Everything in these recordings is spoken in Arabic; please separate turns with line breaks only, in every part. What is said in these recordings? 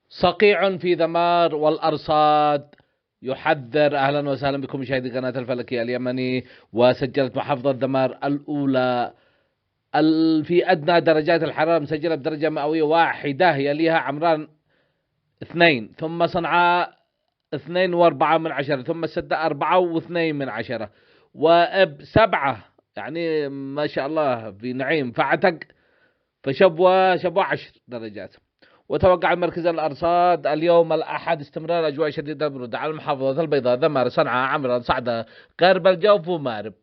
صقيع في ذمار والأرصاد يحذر. أهلا وسهلا بكم مشاهدي قناة الفلكي اليمني. وسجلت محافظة ذمار الأولى في أدنى درجات الحرارة مسجلة بدرجة مئوية 1، يليها عمران 2، ثم صنعاء 2.4، ثم السدة 4.2، وإب 7. يعني ما شاء الله في نعيم. فعتق فشبوة 10 درجات. وتوقع مركز الأرصاد اليوم الأحد استمرار أجواء شديدة البرودة على المحافظات البيضاء، ذمار، صنعاء، عمران، صعدة، غرب الجوف، ومارب.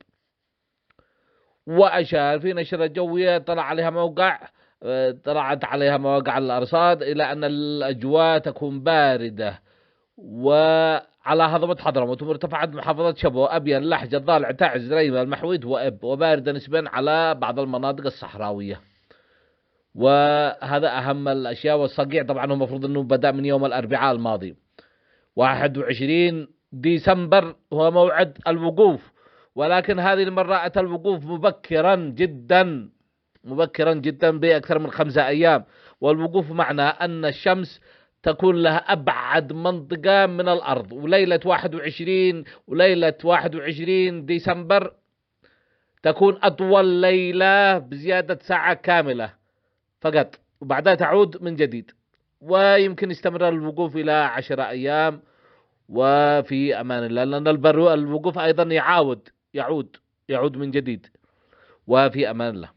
وأشار في نشرة جوية طلعت عليها مواقع الأرصاد إلى أن الأجواء تكون باردة وعلى هضبة حضرموت ومرتفعات محافظة شبوة، أبين، لحج، الضالع، تعز، ريمة، المحويد، وإب، وباردة نسبيا على بعض المناطق الصحراوية. وهذا أهم الأشياء. والصقيع طبعا هو المفروض أنه بدأ من يوم الأربعاء الماضي 21 ديسمبر هو موعد الوقوف، ولكن هذه المرة أتى الوقوف مبكرا جدا بأكثر من 5 أيام. والوقوف معناه أن الشمس تكون لها أبعد منطقة من الأرض. وليلة 21 ديسمبر تكون أطول ليلة بزيادة ساعة كاملة فقط، وبعدها تعود من جديد. ويمكن يستمر الوقوف إلى 10 أيام. وفي أمان الله، لأن الوقوف أيضا يعود من جديد. وفي أمان الله.